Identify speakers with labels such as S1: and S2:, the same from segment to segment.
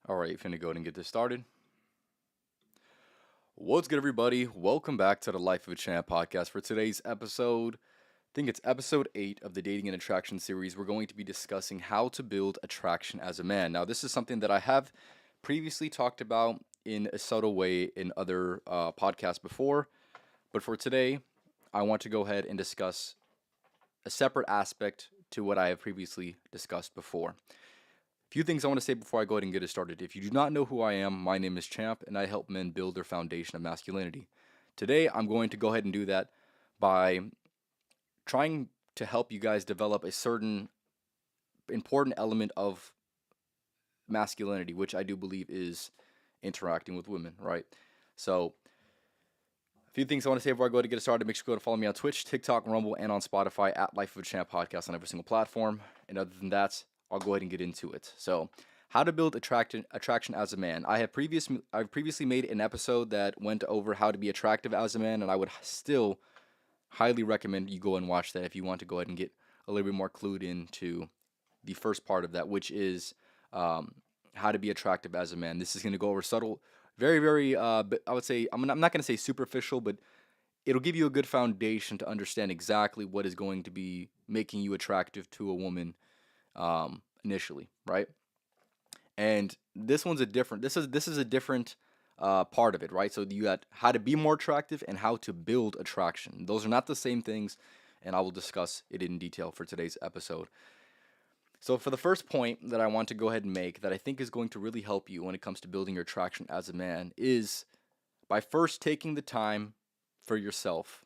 S1: All right, finna go ahead and get this started. What's good, everybody? Welcome back to the Life of a Champ podcast. For today's episode, I think it's episode 8 of the Dating and Attraction series. We're going to be discussing how to build attraction as a man. Now, this is something that I have previously talked about in a subtle way in other podcasts before, but for today, I want to go ahead and discuss a separate aspect to what I have previously discussed before. Few things I want to say before I go ahead and get it started. If you do not know who I am, my name is Champ, and I help men build their foundation of masculinity. Today, I'm going to go ahead and do that by trying to help you guys develop a certain important element of masculinity, which I do believe is interacting with women, right? So, a few things I want to say before I go ahead and get it started. Make sure you go to follow me on Twitch, TikTok, Rumble, and on Spotify at Life of a Champ podcast on every single platform. And other than that, I'll go ahead and get into it. So, how to build attraction as a man. I've previously made an episode that went over how to be attractive as a man, and I would still highly recommend you go and watch that if you want to go ahead and get a little bit more clued into the first part of that, which is how to be attractive as a man. This is going to go over subtle, very, but I would say I'm not going to say superficial, but it'll give you a good foundation to understand exactly what is going to be making you attractive to a woman initially, right? And this one's a different. This is a different part of it, right? So you got how to be more attractive and how to build attraction. Those are not the same things, and I will discuss it in detail for today's episode. So for the first point that I want to go ahead and make that I think is going to really help you when it comes to building your attraction as a man is by first taking the time for yourself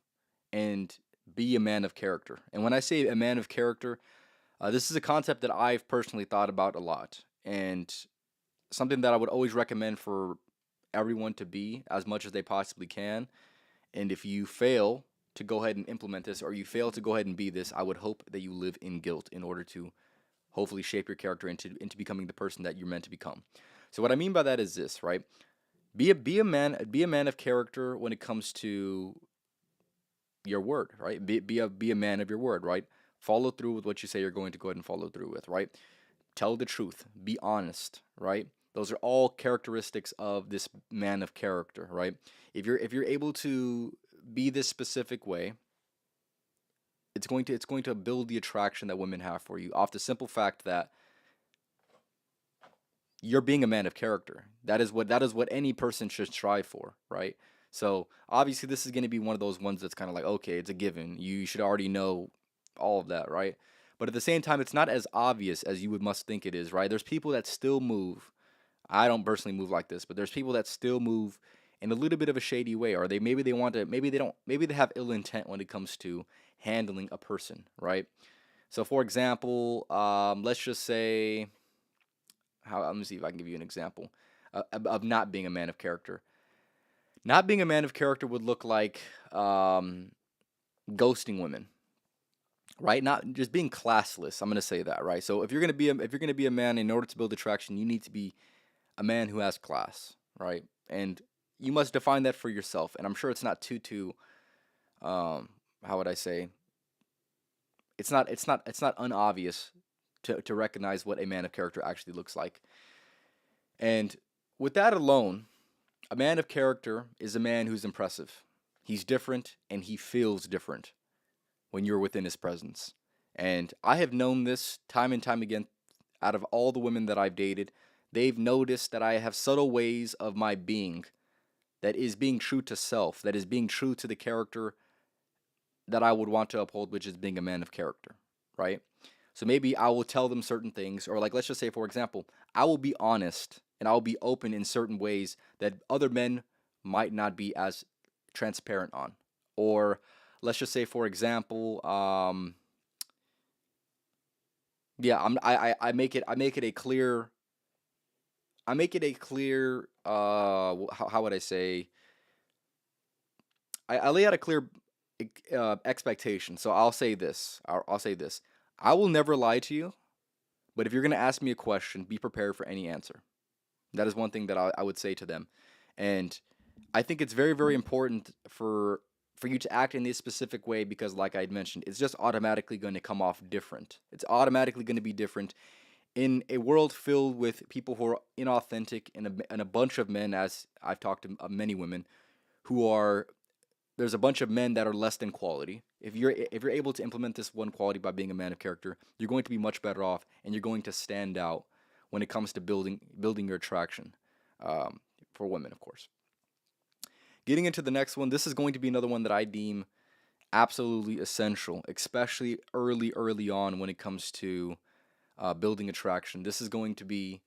S1: and be a man of character. And when I say a man of character, this is a concept that I've personally thought about a lot, and something that I would always recommend for everyone to be as much as they possibly can. And if you fail to go ahead and implement this, or you fail to go ahead and be this, I would hope that you live in guilt in order to hopefully shape your character into becoming the person that you're meant to become. So what I mean by that is this, right? Be a man of character when it comes to your word, right? Be a man of your word, right? Follow through with what you say you're going to go ahead and follow through with, right? Tell the truth, be honest, right? Those are all characteristics of this man of character, right? If you're able to be this specific way, it's going to build the attraction that women have for you off the simple fact that you're being a man of character. That is what any person should strive for, right? So obviously this is going to be one of those ones that's kind of like, okay, it's a given. You should already know all of that, right? But at the same time, it's not as obvious as you would must think it is, right? There's people that still move. I don't personally move like this, but there's people that still move in a little bit of a shady way, or maybe they want to, maybe they don't, maybe they have ill intent when it comes to handling a person, right? So for example, let's just say, let me see if I can give you an example of not being a man of character. Not being a man of character would look like ghosting women, right? Not just being classless. I'm gonna say that, right? So if you're gonna be a man, in order to build attraction, you need to be a man who has class, right? And you must define that for yourself. And I'm sure it's not too how would I say? It's not unobvious to recognize what a man of character actually looks like. And with that alone, a man of character is a man who's impressive. He's different and he feels different when you're within his presence. And I have known this time and time again out of all the women that I've dated. They've noticed that I have subtle ways of my being that is being true to self, that is being true to the character that I would want to uphold, which is being a man of character, right? So maybe I will tell them certain things, or like let's just say, for example, I will be honest and I'll be open in certain ways that other men might not be as transparent on. Or let's just say, for example, yeah, I make it a clear how would I say, I lay out a clear expectation. So I'll say this. I will never lie to you, but if you're going to ask me a question, be prepared for any answer. That is one thing that I would say to them. And I think it's very, very important for you to act in this specific way because, like I had mentioned, it's just automatically going to come off different. It's automatically going to be different In a world filled with people who are inauthentic and a bunch of men, as I've talked to many women, who are there's a bunch of men that are less than quality. If you're able to implement this one quality by being a man of character, you're going to be much better off, and you're going to stand out when it comes to building your attraction, for women, of course. Getting into the next one, this is going to be another one that I deem absolutely essential, especially early on when it comes to building attraction. This is going to be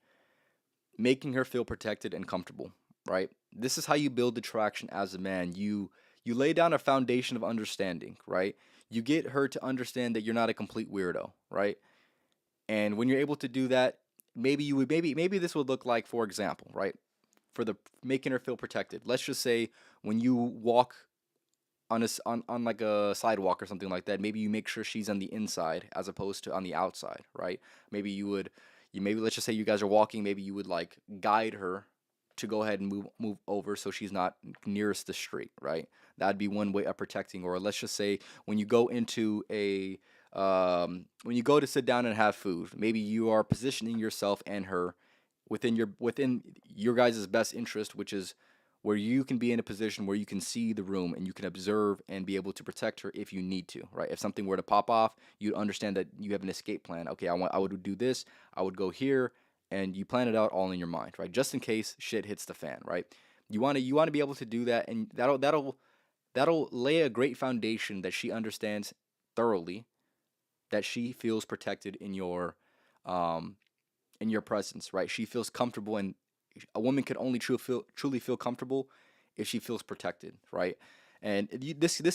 S1: making her feel protected and comfortable, right? This is how you build attraction as a man. You lay down a foundation of understanding, right? You get her to understand that you're not a complete weirdo, right? And when you're able to do that, maybe this would look like, for example, right? For the making her feel protected. Let's just say when you walk on like a sidewalk or something like that, maybe you make sure she's on the inside as opposed to on the outside, right? Maybe maybe let's just say you guys are walking, maybe you would like guide her to go ahead and move over so she's not nearest the street, right? That'd be one way of protecting. Or let's just say when you go into a when you go to sit down and have food, maybe you are positioning yourself and her within your guys' best interest, which is where you can be in a position where you can see the room and you can observe and be able to protect her if you need to, right? If something were to pop off, you understand that you have an escape plan. Okay, I would do this, I would go here, and you plan it out all in your mind, right? Just in case shit hits the fan, right? You want to be able to do that, and that'll lay a great foundation that she understands thoroughly, that she feels protected um in your presence, right? She feels comfortable, and a woman can only truly feel comfortable if she feels protected, right? And this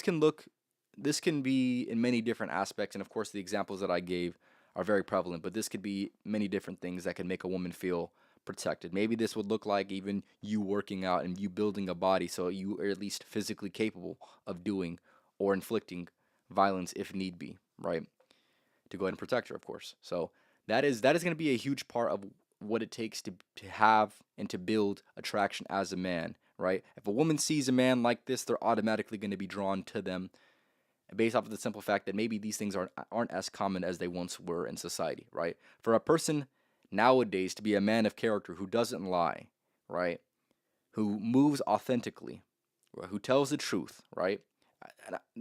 S1: can be in many different aspects, and of course the examples that I gave are very prevalent, but this could be many different things that can make a woman feel protected. Maybe this would look like even you working out and you building a body so you are at least physically capable of doing or inflicting violence if need be, right? To go ahead and protect her, of course. So that is going to be a huge part of what it takes to have and to build attraction as a man, right? If a woman sees a man like this, they're automatically going to be drawn to them based off of the simple fact that maybe these things aren't as common as they once were in society, right? For a person nowadays to be a man of character who doesn't lie, right? Who moves authentically, right? Who tells the truth, right?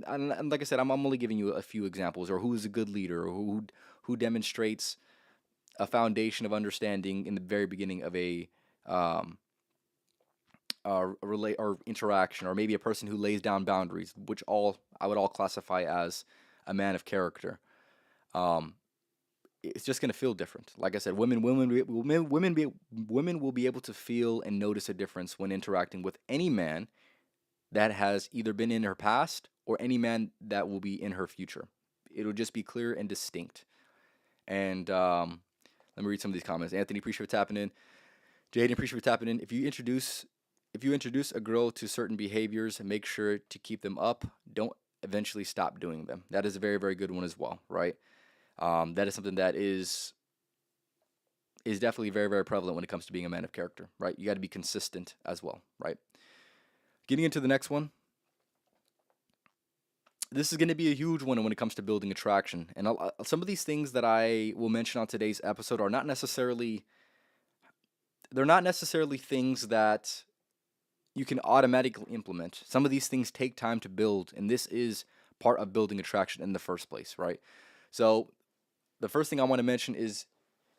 S1: And like I said, I'm only giving you a few examples, or who is a good leader, or who demonstrates a foundation of understanding in the very beginning of um, a relate or interaction, or maybe a person who lays down boundaries, which all I would all classify as a man of character. Um, it's just going to feel different. Like I said, women will be able to feel and notice a difference when interacting with any man that has either been in her past or any man that will be in her future. It'll just be clear and distinct. And let me read some of these comments. Anthony, appreciate for tapping in. Jaden, appreciate for tapping in. If you introduce a girl to certain behaviors, make sure to keep them up. Don't eventually stop doing them. That is a very, very good one as well, right? That is something that is definitely very, very prevalent when it comes to being a man of character, right? You got to be consistent as well, right? Getting into the next one, this is going to be a huge one when it comes to building attraction. And some of these things that I will mention on today's episode are not necessarily they're not necessarily things that you can automatically implement. Some of these things take time to build, and this is part of building attraction in the first place, right? So, the first thing I want to mention is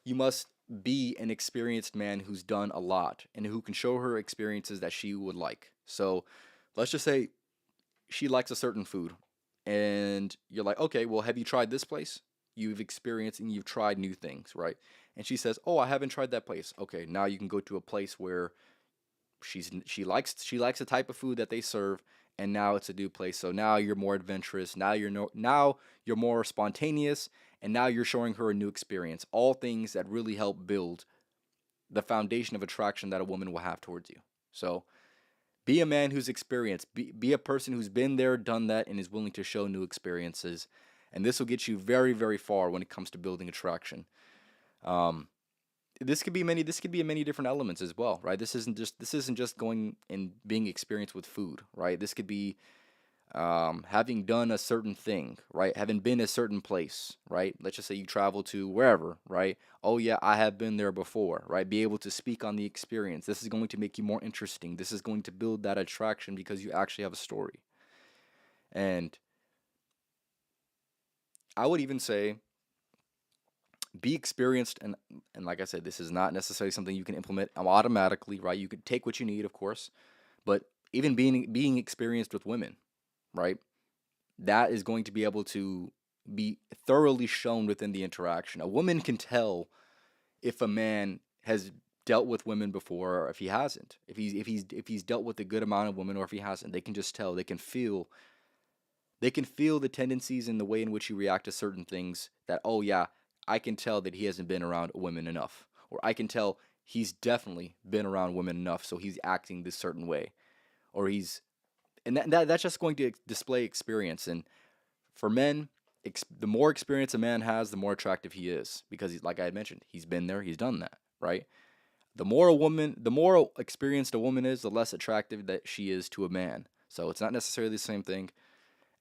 S1: you must be an experienced man who's done a lot and who can show her experiences that she would like. So, let's just say she likes a certain food, and you're like, okay, well, have you tried this place? You've experienced and you've tried new things, right? And she says, oh, I haven't tried that place. Okay, now you can go to a place where she likes the type of food that they serve, and now it's a new place. So now you're more adventurous. Now you're more spontaneous, and now you're showing her a new experience. All things that really help build the foundation of attraction that a woman will have towards you. So be a man who's experienced. Be a person who's been there, done that, and is willing to show new experiences. And this will get you very, very far when it comes to building attraction. Um, this could be in many different elements as well, right? This isn't just going and being experienced with food, right? This could be having done a certain thing, right? Having been a certain place, right? Let's just say you travel to wherever, right? Oh, yeah, I have been there before, right? Be able to speak on the experience. This is going to make you more interesting. This is going to build that attraction because you actually have a story. And I would even say be experienced. And like I said, this is not necessarily something you can implement automatically, right? You could take what you need, of course, but even being experienced with women, right? That is going to be able to be thoroughly shown within the interaction. A woman can tell if a man has dealt with women before or if he hasn't. If he's dealt with a good amount of women or if he hasn't. They can just tell. They can feel the tendencies and the way in which you react to certain things that, oh yeah, I can tell that he hasn't been around women enough. Or I can tell he's definitely been around women enough, so he's acting this certain way. Or he's and that's just going to display experience. And for men, the more experience a man has, the more attractive he is because he's, like I had mentioned, he's been there, he's done that, right? The more experienced a woman is, the less attractive that she is to a man. So it's not necessarily the same thing.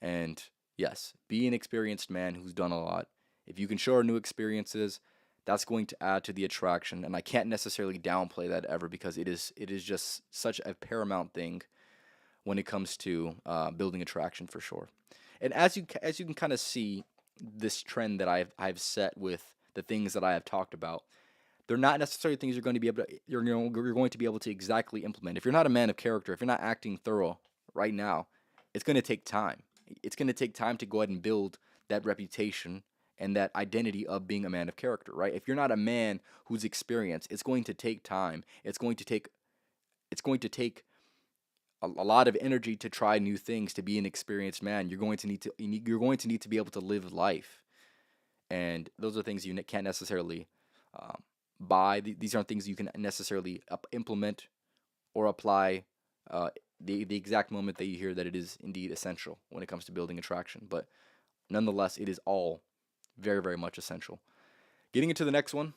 S1: And yes, be an experienced man who's done a lot. If you can show her new experiences, that's going to add to the attraction. And I can't necessarily downplay that ever because it is just such a paramount thing when it comes to building attraction for sure. And as you can kind of see this trend that I've set with the things that I have talked about, they're not necessarily things you're going to be able to exactly implement. If you're not a man of character, if you're not acting thorough right now, it's going to take time. It's going to take time to go ahead and build that reputation and that identity of being a man of character, right? If you're not a man who's experienced, it's going to take time. It's going to take a lot of energy to try new things to be an experienced man. You're going to need to be able to live life, and those are things you can't necessarily um, buy. These aren't things you can necessarily implement or apply the exact moment that you hear that it is indeed essential when it comes to building attraction. But nonetheless, it is all very, very much essential. Getting into the next one,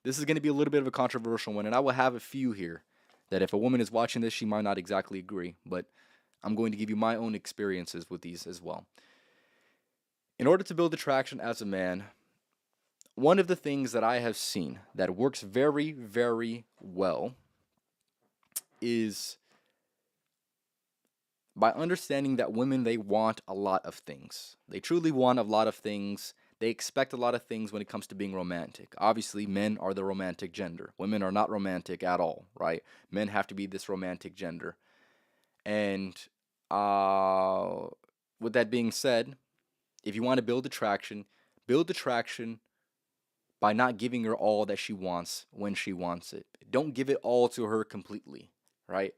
S1: this is going to be a little bit of a controversial one, and I will have a few here that if a woman is watching this, she might not exactly agree, but I'm going to give you my own experiences with these as well. In order to build attraction as a man, one of the things that I have seen that works very, very well is by understanding that women, they want a lot of things. They truly want a lot of things. They expect a lot of things when it comes to being romantic. Obviously, men are the romantic gender. Women are not romantic at all, right? Men have to be this romantic gender. And uh, with that being said, if you want to build attraction by not giving her all that she wants when she wants it. Don't give it all to her completely, right?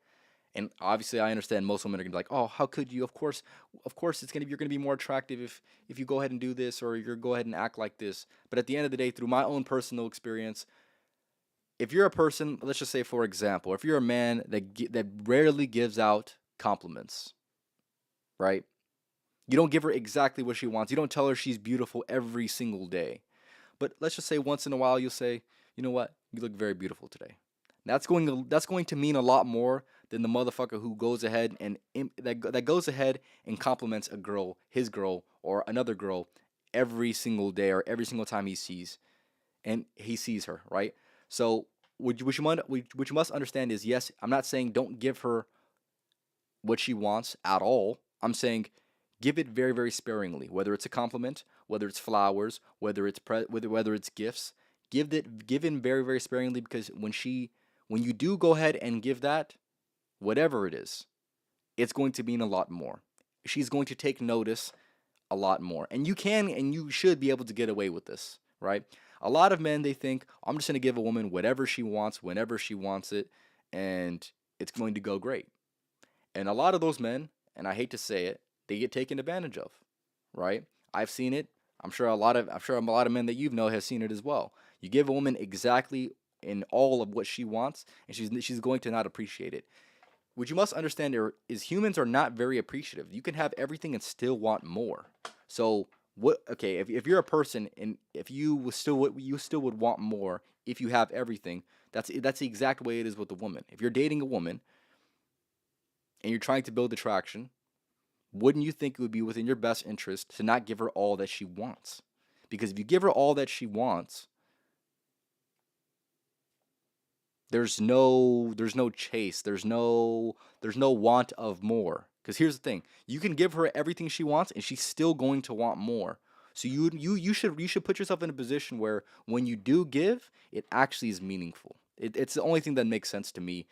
S1: And obviously, I understand most women are gonna be like, "Oh, how could you? Of course, you're gonna be more attractive if you go ahead and do this or you go ahead and act like this." But at the end of the day, through my own personal experience, if you're a person, let's just say for example, if you're a man that rarely gives out compliments, right? You don't give her exactly what she wants. You don't tell her she's beautiful every single day. But let's just say once in a while you'll say, "You know what? You look very beautiful today." That's going to mean a lot more than the motherfucker who goes ahead and that goes ahead and compliments a girl, his girl or another girl every single day or every single time he sees her, right? So what you must understand is, yes, I'm not saying don't give her what she wants at all. I'm saying give it very, very sparingly. Whether it's a compliment, whether it's flowers, whether it's gifts, give in very, very sparingly because when you do go ahead and give that, whatever it is, it's going to mean a lot more. She's going to take notice a lot more, and you can and you should be able to get away with this, right? A lot of men, they think I'm just going to give a woman whatever she wants whenever she wants it, and it's going to go great. And a lot of those men, and I hate to say it, they get taken advantage of, right? I've seen it. I'm sure a lot of men that have seen it as well. You give a woman exactly in all of what she wants, and she's going to not appreciate it. What you must understand is humans are not very appreciative. You can have everything and still want more. So what? Okay, if you're a person and if you still would want more if you have everything. That's the exact way it is with a woman. If you're dating a woman and you're trying to build attraction, wouldn't you think it would be within your best interest to not give her all that she wants? Because if you give her all that she wants, there's no chase, there's no want of more. Because here's the thing, you can give her everything she wants and she's still going to want more. So you should put yourself in a position where when you do give, it actually is meaningful. It's the only thing that makes sense to me,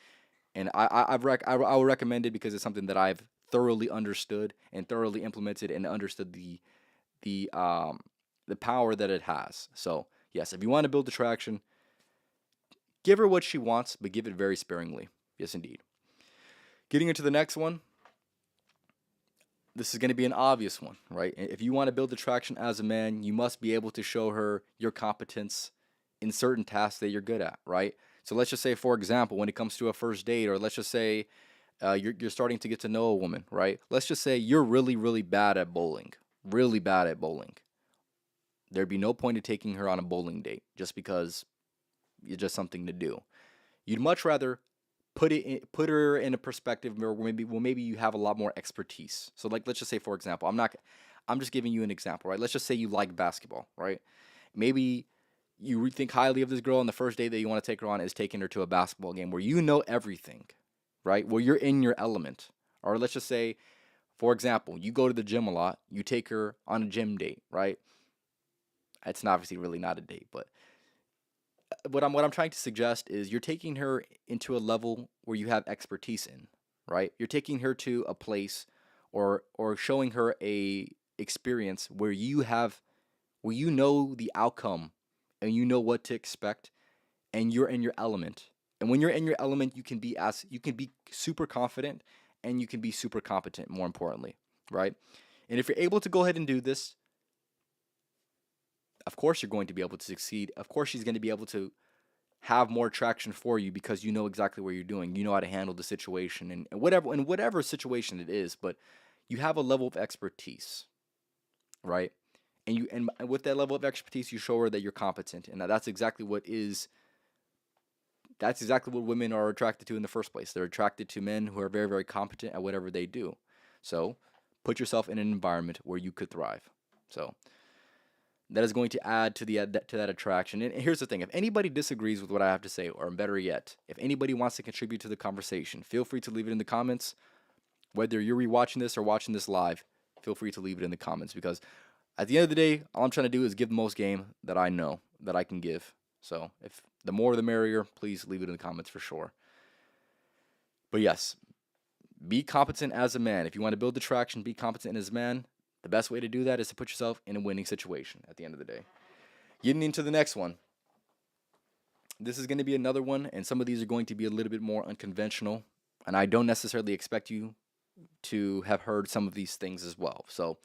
S1: and I would recommend it because it's something that I've thoroughly understood and thoroughly implemented and understood the um the power that it has. So yes, if you want to build attraction, give her what she wants, but give it very sparingly. Yes, indeed. Getting into the next one, this is going to be an obvious one, right? If you want to build attraction as a man, you must be able to show her your competence in certain tasks that you're good at, right? So let's just say, for example, when it comes to a first date, or let's just say you're starting to get to know a woman, right? Let's just say you're really, really bad at bowling, really bad at bowling. There'd be no point in taking her on a bowling date just because it's just something to do. You'd much rather put her in a perspective where maybe you have a lot more expertise. So like let's just say, for example, I'm just giving you an example, right? Let's just say you like basketball, right? Maybe you think highly of this girl, and the first date that you want to take her on is taking her to a basketball game where you know everything, right? Where you're in your element. Or let's just say, for example, you go to the gym a lot, you take her on a gym date, right? It's obviously really not a date, but what I'm trying to suggest is you're taking her into a level where you have expertise in, right? You're taking her to a place or showing her a experience where you know the outcome and you know what to expect and you're in your element. And when you're in your element, you can be super confident and you can be super competent, more importantly, right? And if you're able to go ahead and do this, of course you're going to be able to succeed. Of course she's going to be able to have more traction for you because you know exactly what you're doing. You know how to handle the situation and whatever situation it is, but you have a level of expertise, right? And with that level of expertise, you show her that you're competent. And that's exactly what women are attracted to in the first place. They're attracted to men who are very, very competent at whatever they do. So put yourself in an environment where you could thrive. So that is going to add to that attraction. And here's the thing: if anybody disagrees with what I have to say, or better yet, if anybody wants to contribute to the conversation, feel free to leave it in the comments. Whether you're rewatching this or watching this live, feel free to leave it in the comments because at the end of the day, all I'm trying to do is give the most game that I know that I can give. So if the more the merrier, please leave it in the comments for sure. But yes, be competent as a man. If you want to build attraction, be competent as a man. The best way to do that is to put yourself in a winning situation at the end of the day. Getting into the next one. This is going to be another one, and some of these are going to be a little bit more unconventional. And I don't necessarily expect you to have heard some of these things as well. So,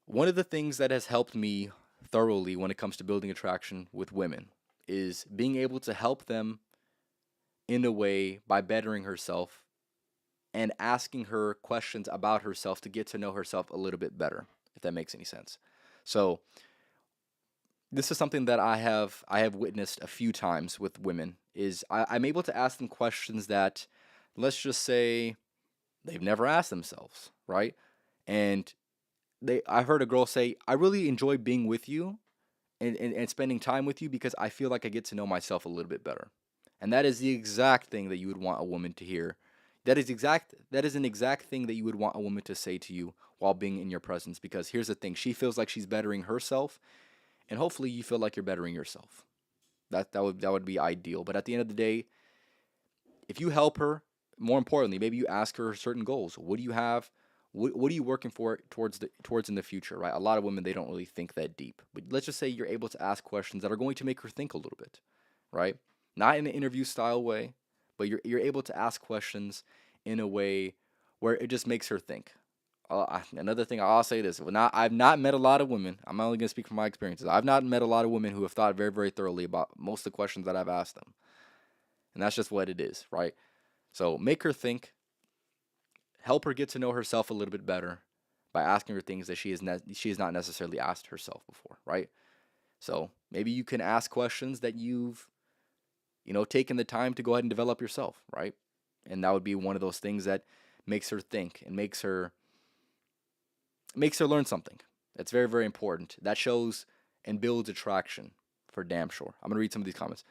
S1: one of the things that has helped me thoroughly when it comes to building attraction with women is being able to help them in a way by bettering herself and asking her questions about herself to get to know herself a little bit better, if that makes any sense. So, this is something that I have witnessed a few times with women is I'm able to ask them questions that, let's just say, they've never asked themselves, right? And I heard a girl say, I really enjoy being with you and spending time with you because I feel like I get to know myself a little bit better. And that is the exact thing that you would want a woman to hear. That is an exact thing that you would want a woman to say to you while being in your presence, because here's the thing, she feels like she's bettering herself, and hopefully you feel like you're bettering yourself. That would be ideal. But at the end of the day, if you help her, more importantly, maybe you ask her certain goals. What do you have? What are you working for towards in the future, right? A lot of women, they don't really think that deep. But let's just say you're able to ask questions that are going to make her think a little bit, right? Not in an interview style way, but you're able to ask questions in a way where it just makes her think. Another thing, I'll say this: I've not met a lot of women. I'm only going to speak from my experiences. I've not met a lot of women who have thought very, very thoroughly about most of the questions that I've asked them, and that's just what it is, right? So make her think, help her get to know herself a little bit better by asking her things that she has not necessarily asked herself before, right? So maybe you can ask questions that you've taken the time to go ahead and develop yourself, right? And that would be one of those things that makes her think and makes her learn something. That's very, very important. That shows and builds attraction for damn sure. I'm gonna read some of these comments.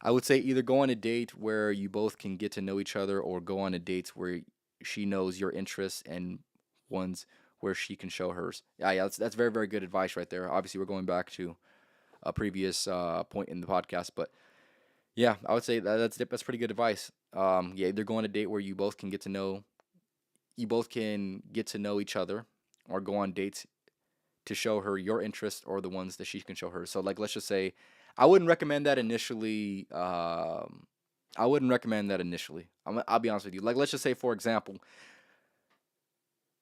S1: I would say either go on a date where you both can get to know each other, or go on a date where she knows your interests and ones where she can show hers. Yeah, that's very, very good advice right there. Obviously, we're going back to a previous point in the podcast, but yeah, I would say that's pretty good advice. Yeah, either go on a date where you both can get to know each other, or go on dates to show her your interests or the ones that she can show her. So, like, let's just say, I wouldn't recommend that initially. I wouldn't recommend that initially. I'll be honest with you. Like, let's just say, for example,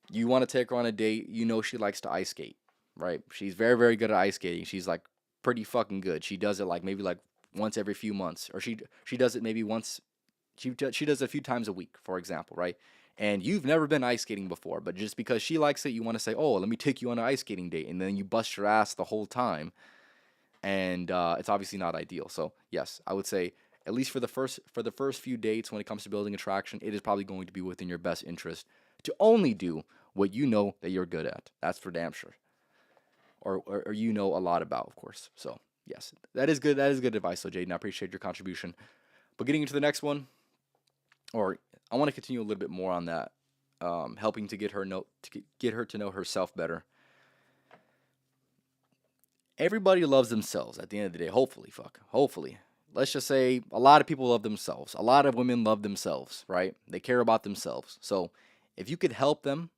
S1: you want to take her on a date. You know she likes to ice skate, right? She's very, very good at ice skating. She's like pretty fucking good. She does it like maybe like once every few months, or she does it maybe once. She does it a few times a week, for example, right? And you've never been ice skating before, but just because she likes it, you want to say, "Oh, let me take you on an ice skating date," and then you bust your ass the whole time, and it's obviously not ideal. So yes, I would say at least for the first few dates, when it comes to building attraction, it is probably going to be within your best interest to only do what you know that you're good at. That's for damn sure, or you know a lot about, of course. So yes, that is good. That is good advice, so Jaden. I appreciate your contribution. But getting into the next one, or I want to continue a little bit more on that, helping to get her to know herself better. Everybody loves themselves at the end of the day. Hopefully. Let's just say a lot of people love themselves. A lot of women love themselves, right? They care about themselves. So if you could help them,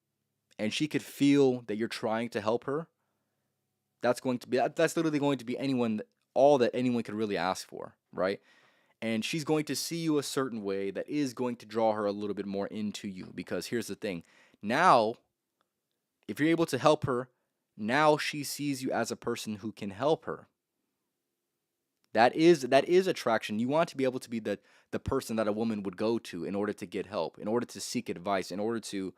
S1: and she could feel that you're trying to help her, that's literally going to be all that anyone could really ask for, right? And she's going to see you a certain way that is going to draw her a little bit more into you, because here's the thing. Now, if you're able to help her, now she sees you as a person who can help her. That is attraction. You want to be able to be the person that a woman would go to in order to get help, in order to seek advice, in order to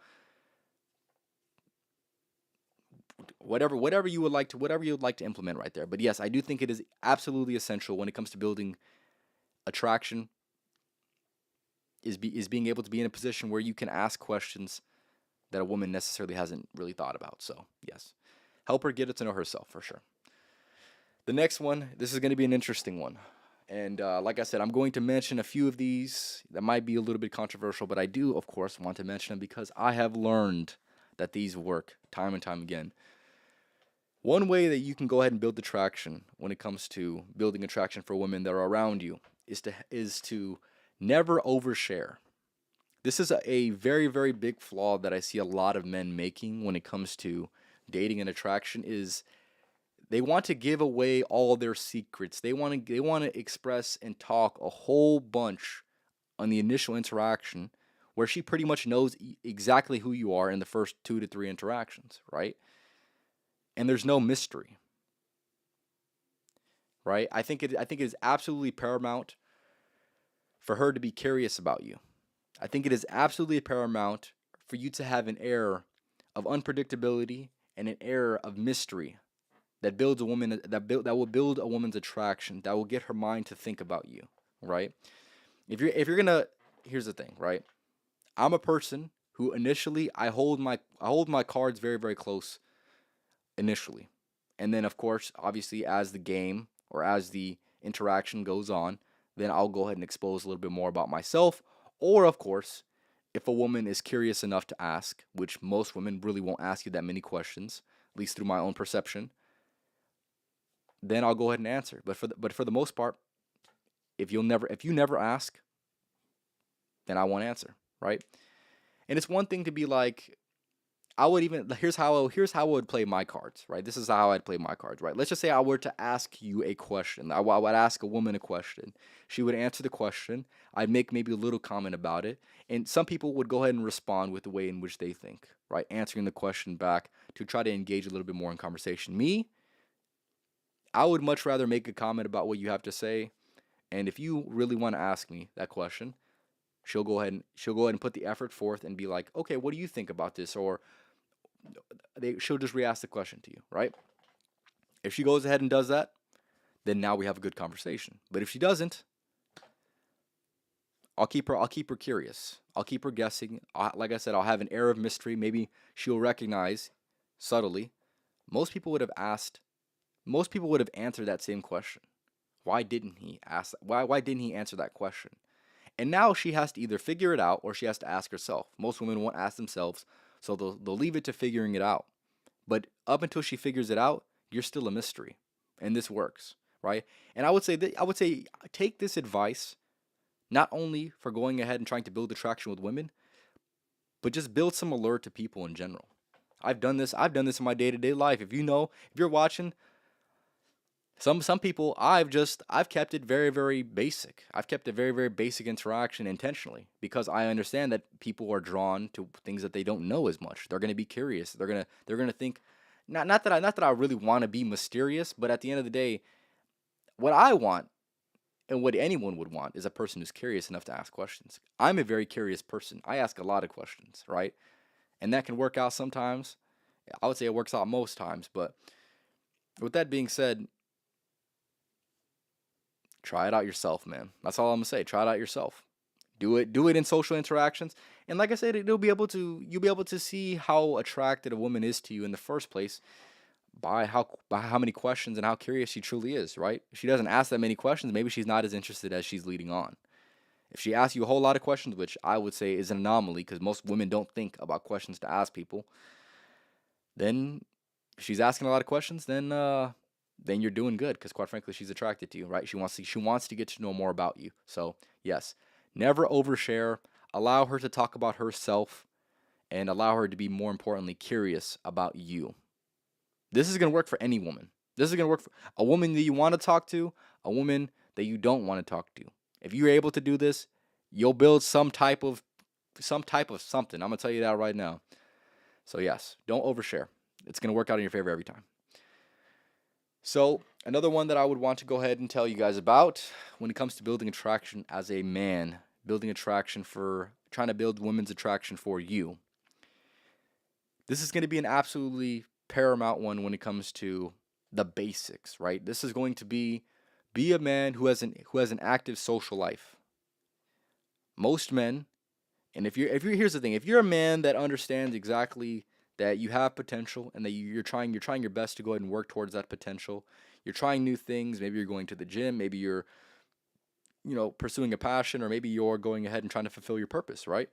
S1: whatever you would like to implement right there. But yes, I do think it is absolutely essential when it comes to building attraction, is being able to be in a position where you can ask questions that a woman necessarily hasn't really thought about. So yes, help her get to know herself for sure. The next one, this is going to be an interesting one. And like I said, I'm going to mention a few of these that might be a little bit controversial, but I do, of course, want to mention them because I have learned that these work time and time again. One way that you can go ahead and build attraction when it comes to building attraction for women that are around you is to never overshare. This is a very, very big flaw that I see a lot of men making when it comes to dating and attraction, is they want to give away all their secrets. They want to express and talk a whole bunch on the initial interaction, where she pretty much knows exactly who you are in the first 2 to 3 interactions, right? And there's no mystery, right? I think it is absolutely paramount for her to be curious about you. I think it is absolutely paramount for you to have an air of unpredictability and an air of mystery that will build a woman's attraction, that will get her mind to think about you, right? If you're gonna Here's the thing, right? I'm a person who initially I hold my cards very, very close initially. And then, of course, obviously, as the game or as the interaction goes on, then I'll go ahead and expose a little bit more about myself. Or, of course, if a woman is curious enough to ask, which most women really won't ask you that many questions, at least through my own perception, then I'll go ahead and answer. But for the most part, if you never ask, then I won't answer, right? And it's one thing to be like, here's how I would play my cards, right? This is how I'd play my cards, right? Let's just say I were to ask you a question. I would ask a woman a question. She would answer the question. I'd make maybe a little comment about it, and some people would go ahead and respond with the way in which they think, right? Answering the question back to try to engage a little bit more in conversation. Me, I would much rather make a comment about what you have to say, and if you really want to ask me that question, she'll go ahead and put the effort forth and be like, okay, what do you think about this? Or she'll just re-ask the question to you, right? If she goes ahead and does that, then now we have a good conversation. But if she doesn't, I'll keep her curious. I'll keep her guessing. Like I said, I'll have an air of mystery. Maybe she'll recognize subtly. Most people would have asked. Most people would have answered that same question. Why didn't he ask? Why didn't he answer that question? And now she has to either figure it out or she has to ask herself. Most women won't ask themselves, so they'll leave it to figuring it out. But up until she figures it out, you're still a mystery, and this works, right? And I would say take this advice not only for going ahead and trying to build attraction with women, but just build some allure to people in general. I've done this. I've done this in my day-to-day life. If you're watching, some people, I've kept it very, very basic. I've kept a very, very basic interaction intentionally because I understand that people are drawn to things that they don't know as much. They're gonna be curious. They're gonna think, not that I really want to be mysterious, but at the end of the day, what I want and what anyone would want is a person who's curious enough to ask questions. I'm a very curious person. I ask a lot of questions, right? And that can work out sometimes. I would say it works out most times, but with that being said, try it out yourself, man. That's all I'm gonna say. Try it out yourself. Do it in social interactions. And like I said, you'll be able to see how attracted a woman is to you in the first place by how many questions and how curious she truly is, right? If she doesn't ask that many questions, maybe she's not as interested as she's leading on. If she asks you a whole lot of questions, which I would say is an anomaly because most women don't think about questions to ask people, then if she's asking a lot of questions, then you're doing good because quite frankly, she's attracted to you, right? She wants to get to know more about you. So yes, never overshare. Allow her to talk about herself and allow her to be more importantly curious about you. This is gonna work for any woman. This is gonna work for a woman that you want to talk to, a woman that you don't want to talk to. If you're able to do this, you'll build some type of something. I'm gonna tell you that right now. So yes, don't overshare. It's gonna work out in your favor every time. So another one that I would want to go ahead and tell you guys about when it comes to building attraction as a man, building attraction for trying to build women's attraction for you. This is going to be an absolutely paramount one when it comes to the basics, right? This is going to be a man who has an active social life. Most men, and if you're here's the thing, if you're a man that understands exactly that you have potential and that you're trying your best to go ahead and work towards that potential. You're trying new things, maybe you're going to the gym, maybe you're pursuing a passion or maybe you're going ahead and trying to fulfill your purpose, right?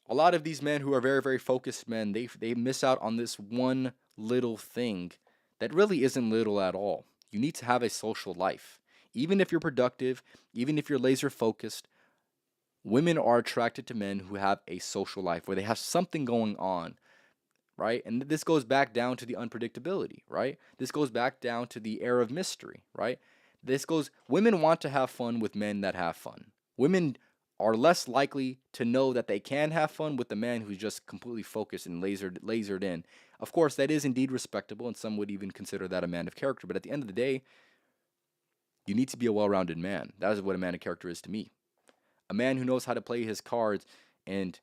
S1: A lot of these men who are very, very focused men, they miss out on this one little thing that really isn't little at all. You need to have a social life. Even if you're productive, even if you're laser focused, women are attracted to men who have a social life where they have something going on, right? And this goes back down to the unpredictability, right? This goes back down to the air of mystery, right? Women want to have fun with men that have fun. Women are less likely to know that they can have fun with the man who's just completely focused and lasered in. Of course, that is indeed respectable, and some would even consider that a man of character. But at the end of the day, you need to be a well-rounded man. That is what a man of character is to me. A man who knows how to play his cards and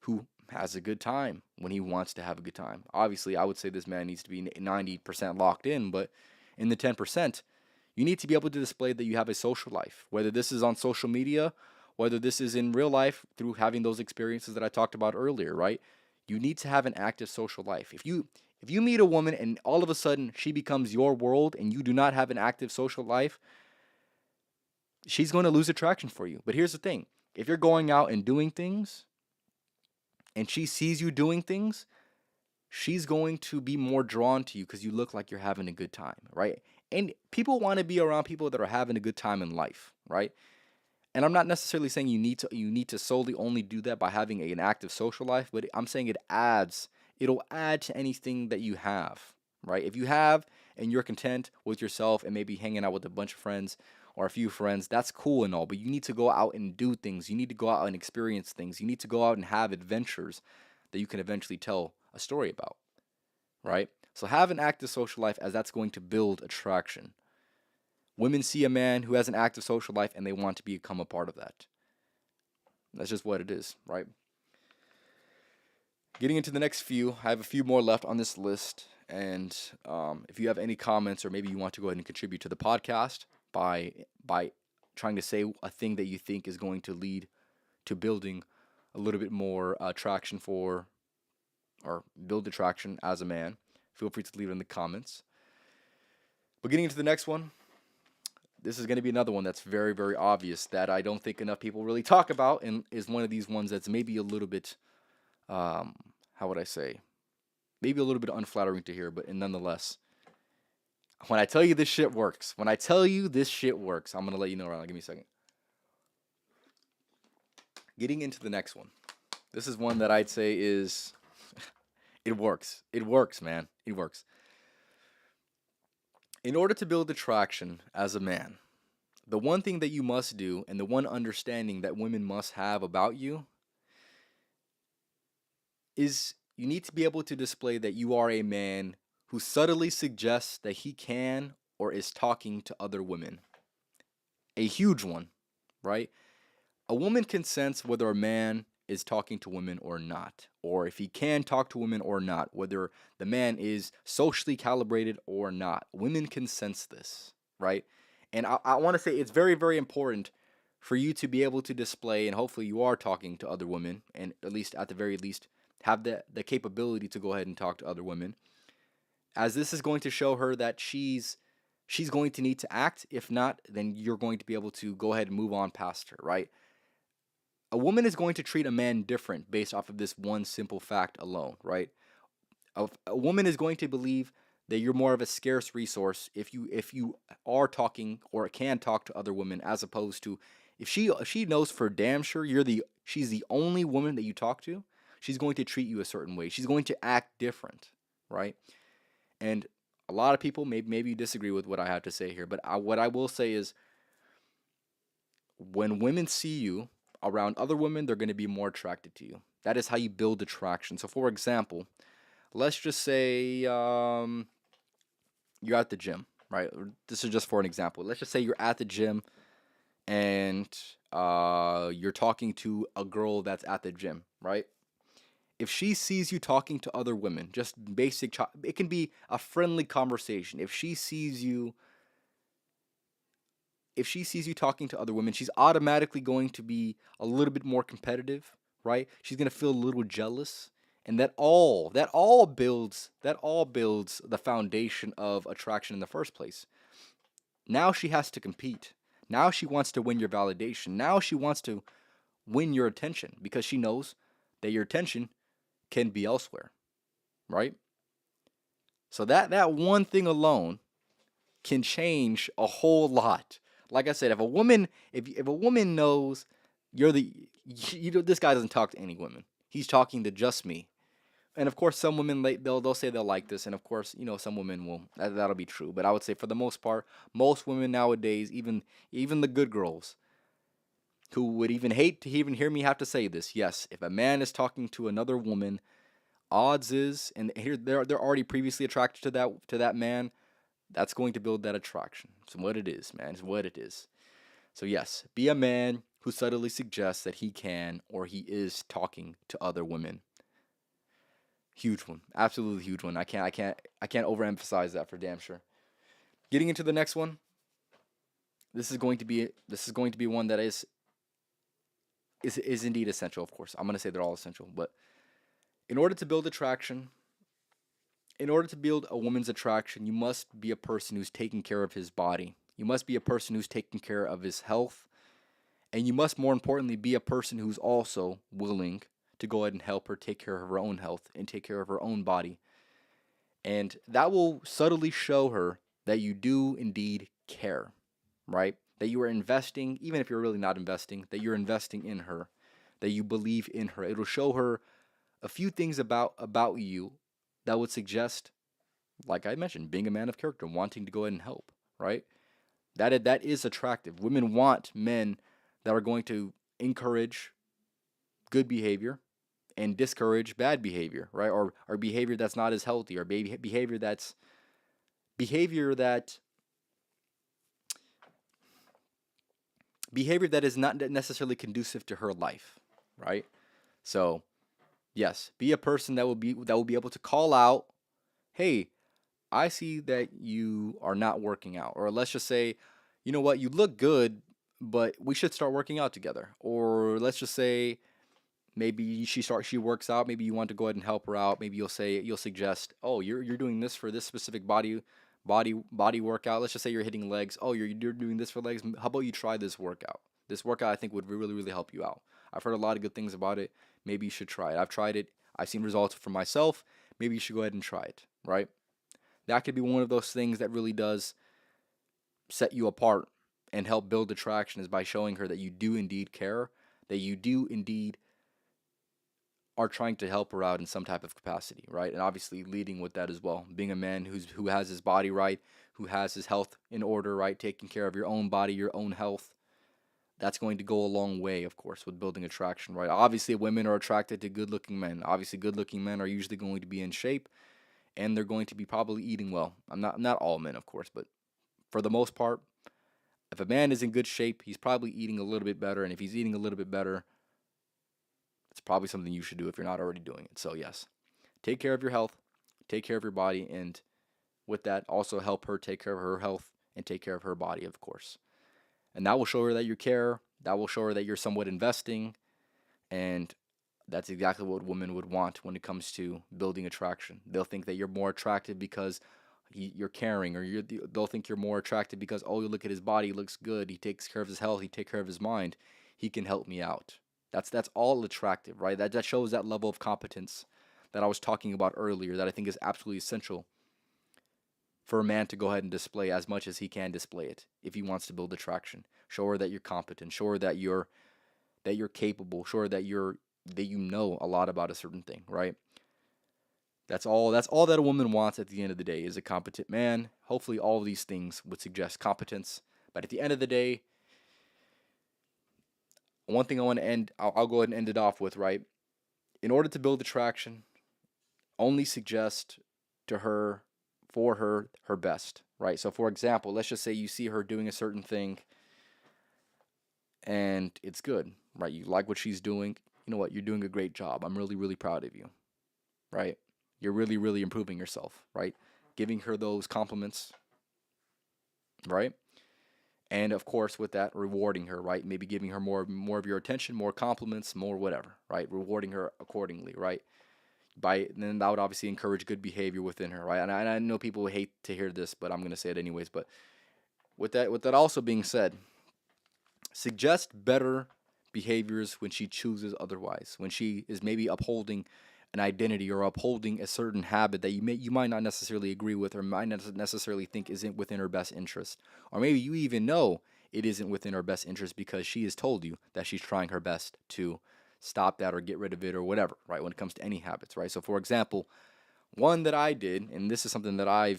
S1: who has a good time when he wants to have a good time. Obviously, I would say this man needs to be 90% locked in, but in the 10%, you need to be able to display that you have a social life, whether this is on social media, whether this is in real life through having those experiences that I talked about earlier, right? You need to have an active social life. If you meet a woman and all of a sudden she becomes your world and you do not have an active social life, she's going to lose attraction for you. But here's the thing. If you're going out and doing things and she sees you doing things, she's going to be more drawn to you because you look like you're having a good time, right? And people want to be around people that are having a good time in life, right? And I'm not necessarily saying you need to solely only do that by having an active social life, but I'm saying it'll add to anything that you have, right? If you have and you're content with yourself and maybe hanging out with a bunch of friends or a few friends, that's cool and all, but you need to go out and do things. You need to go out and experience things. You need to go out and have adventures that you can eventually tell a story about, right? So have an active social life as that's going to build attraction. Women see a man who has an active social life and they want to become a part of that. That's just what it is, right? Getting into the next few, I have a few more left on this list. And if you have any comments or maybe you want to go ahead and contribute to the podcast by trying to say a thing that you think is going to lead to building a little bit more attraction for, or build attraction as a man, feel free to leave it in the comments. But getting into the next one, this is going to be another one that's very, very obvious that I don't think enough people really talk about, and is one of these ones that's maybe a little bit, how would I say, maybe a little bit unflattering to hear, but nonetheless, when I tell you this shit works, when I tell you this shit works, I'm going to let you know right now. Give me a second. Getting into the next one. This is one that I'd say is, it works. It works, man. It works. In order to build attraction as a man, the one thing that you must do, and the one understanding that women must have about you, is you need to be able to display that you are a man who subtly suggests that he can or is talking to other women. A huge one, right? A woman can sense whether a man is talking to women or not, or if he can talk to women or not, whether the man is socially calibrated or not. Women can sense this, right? And I want to say it's very, very important for you to be able to display, and hopefully you are talking to other women, and at least at the very least, have the capability to go ahead and talk to other women, as this is going to show her that she's going to need to act. If not, then you're going to be able to go ahead and move on past her, right? A woman is going to treat a man different based off of this one simple fact alone, right? A woman is going to believe that you're more of a scarce resource if you are talking or can talk to other women, as opposed to if she knows for damn sure she's the only woman that you talk to, she's going to treat you a certain way. She's going to act different, right? And a lot of people maybe you disagree with what I have to say here, but what I will say is, when women see you around other women, they're going to be more attracted to you. That is how you build attraction. So, for example, let's just say you're at the gym, right? This is just for an example. Let's just say you're at the gym and you're talking to a girl that's at the gym, right? If she sees you talking to other women, just basic, it can be a friendly conversation. If she sees you talking to other women, she's automatically going to be a little bit more competitive, right? She's going to feel a little jealous, and that all builds the foundation of attraction in the first place. Now she has to compete. Now she wants to win your validation. Now she wants to win your attention, because she knows that your attention can be elsewhere, right? So that one thing alone can change a whole lot. Like I said, if a woman knows this guy doesn't talk to any women, he's talking to just me. And of course, some women they'll say they'll like this, and of course, some women will. That'll be true. But I would say for the most part, most women nowadays, even the good girls, who would even hate to even hear me have to say this, yes, if a man is talking to another woman, odds is, and here they're already previously attracted to that man, that's going to build that attraction. It's what it is, man. It's what it is. So yes, be a man who subtly suggests that he can or he is talking to other women. Huge one, absolutely huge one. I can't overemphasize that for damn sure. Getting into the next one, this is going to be one that is indeed essential. Of course, I'm going to say they're all essential, but in order to build attraction, in order to build a woman's attraction, you must be a person who's taking care of his body. You must be a person who's taking care of his health. And you must, more importantly, be a person who's also willing to go ahead and help her take care of her own health and take care of her own body. And that will subtly show her that you do indeed care, right? That you are investing, even if you're really not investing, that you're investing in her, that you believe in her. It'll show her a few things about you that would suggest, like I mentioned, being a man of character, wanting to go ahead and help, right? That is attractive. Women want men that are going to encourage good behavior and discourage bad behavior, right? Or behavior that's not as healthy, or behavior that is not necessarily conducive to her life, right? So, yes, be a person that will be able to call out, "Hey, I see that you are not working out," or let's just say, "You know what? You look good, but we should start working out together. Or let's just say maybe she works out. Maybe you want to go ahead and help her out. Maybe you'll suggest, oh, you're doing this for this specific body workout. Let's just say you're hitting legs. Oh, you're doing this for legs. How about you try this workout? This workout I think would really help you out. I've heard a lot of good things about it. Maybe you should try it. I've tried it. I've seen results for myself. Maybe you should go ahead and try it, right? That could be one of those things that really does set you apart and help build attraction, is by showing her that you do indeed care, that you do indeed are trying to help her out in some type of capacity, right? And obviously leading with that as well. Being a man who has his body right, who has his health in order, right? Taking care of your own body, your own health. That's going to go a long way, of course, with building attraction, right? Obviously, women are attracted to good-looking men. Obviously, good-looking men are usually going to be in shape, and they're going to be probably eating well. I'm not all men, of course, but for the most part, if a man is in good shape, he's probably eating a little bit better, and if he's eating a little bit better, it's probably something you should do if you're not already doing it. So yes, take care of your health, take care of your body, and with that, also help her take care of her health and take care of her body, of course. And that will show her that you care. That will show her that you're somewhat investing, and that's exactly what women would want when it comes to building attraction. They'll think that you're more attractive because you're caring, or they'll think you're more attractive because, oh, you look at his body, he looks good, he takes care of his health, he takes care of his mind, he can help me out. That's all attractive, right? That shows that level of competence that I was talking about earlier, that I think is absolutely essential for a man to go ahead and display as much as he can display it if he wants to build attraction. Show her that you're competent. Show her that you're capable. Show her that you know a lot about a certain thing, right? That's all that a woman wants at the end of the day, is a competent man. Hopefully all of these things would suggest competence. But at the end of the day, one thing I want to I'll go ahead and end it off with, right? In order to build attraction, only suggest to her, for her best, right? So for example, let's just say you see her doing a certain thing and it's good, right? You like what she's doing. You know what? You're doing a great job. I'm really proud of you, right? You're really improving yourself, right? Giving her those compliments, right? And of course, with that, rewarding her, right? Maybe giving her more of your attention, more compliments, more whatever, right? Rewarding her accordingly, right? Then that would obviously encourage good behavior within her, right? And I know people hate to hear this, but I'm gonna say it anyways. But with that also being said, suggest better behaviors when she chooses otherwise. When she is maybe upholding an identity or upholding a certain habit that you might not necessarily agree with, or might not necessarily think isn't within her best interest, or maybe you even know it isn't within her best interest because she has told you that she's trying her best to stop that or get rid of it or whatever, right? When it comes to any habits, right? So for example, one that I did, and this is something that I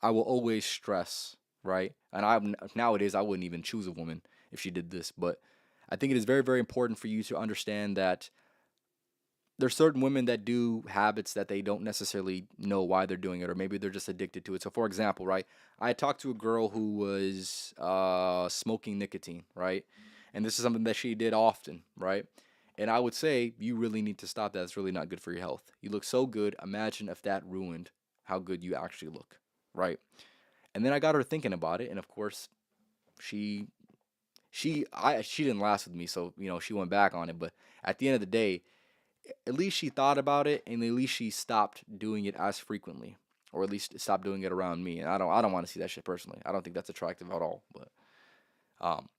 S1: will always stress, right? And nowadays I wouldn't even choose a woman if she did this, but I think it is very important for you to understand that there's certain women that do habits that they don't necessarily know why they're doing it, or maybe they're just addicted to it. So, for example, right, I talked to a girl who was smoking nicotine, right, and this is something that she did often, right, and I would say you really need to stop that. It's really not good for your health. You look so good. Imagine if that ruined how good you actually look, right? And then I got her thinking about it, and of course, she she didn't last with me, so she went back on it. But at the end of the day, at least she thought about it, and at least she stopped doing it as frequently, or at least stopped doing it around me. And I don't want to see that shit personally. I don't think that's attractive at all. But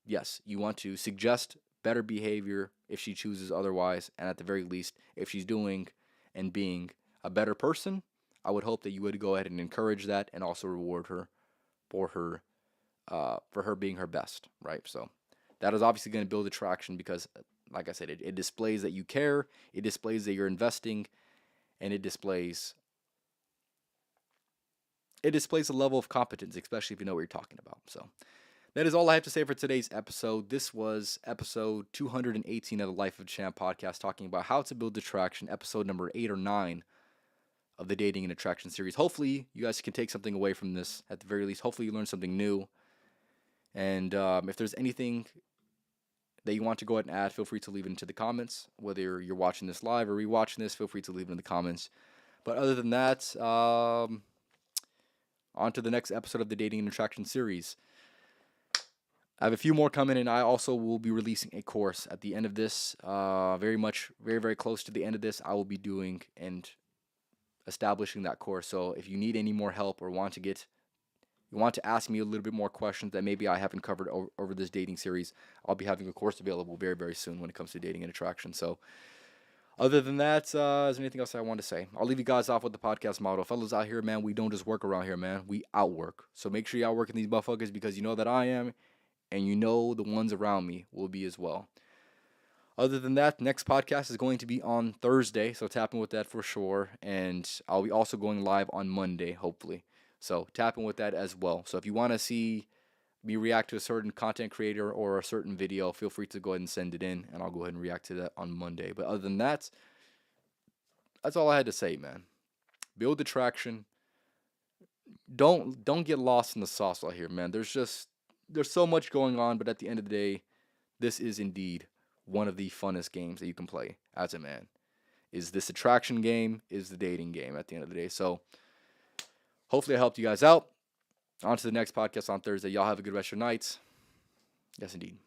S1: yes, you want to suggest better behavior if she chooses otherwise, and at the very least, if she's doing and being a better person, I would hope that you would go ahead and encourage that, and also reward her for her being her best, right? So that is obviously going to build attraction because, like I said, it displays that you care, it displays that you're investing, and it displays a level of competence, especially if you know what you're talking about. So that is all I have to say for today's episode. This was episode 218 of the Life of a Champ podcast, talking about how to build attraction, episode number 8 or 9 of the Dating and Attraction series. Hopefully, you guys can take something away from this. At the very least, hopefully you learn something new. And if there's anything that you want to go ahead and add, feel free to leave it into the comments. Whether you're watching this live or rewatching this, feel free to leave it in the comments. But other than that, on to the next episode of the Dating and Attraction series. I have a few more coming, and I also will be releasing a course at the end of this. Very, very close to the end of this, I will be doing and establishing that course. So if you need any more help or you want to ask me a little bit more questions that maybe I haven't covered over this dating series, I'll be having a course available very, very soon when it comes to dating and attraction. So other than that, is there anything else I want to say? I'll leave you guys off with the podcast motto. Fellas out here, man, we don't just work around here, man. We outwork. So make sure y'all working these motherfuckers because you know that I am, and you know the ones around me will be as well. Other than that, next podcast is going to be on Thursday, so tap in with that for sure. And I'll be also going live on Monday, hopefully. So tap in with that as well. So if you want to see me react to a certain content creator or a certain video, feel free to go ahead and send it in, and I'll go ahead and react to that on Monday. But other than that, that's all I had to say, man. Build attraction. Don't get lost in the sauce out here, man. There's so much going on, but at the end of the day, this is indeed one of the funnest games that you can play as a man. Is this attraction game, is the dating game at the end of the day. So hopefully I helped you guys out. On to the next podcast on Thursday. Y'all have a good rest of your nights. Yes, indeed.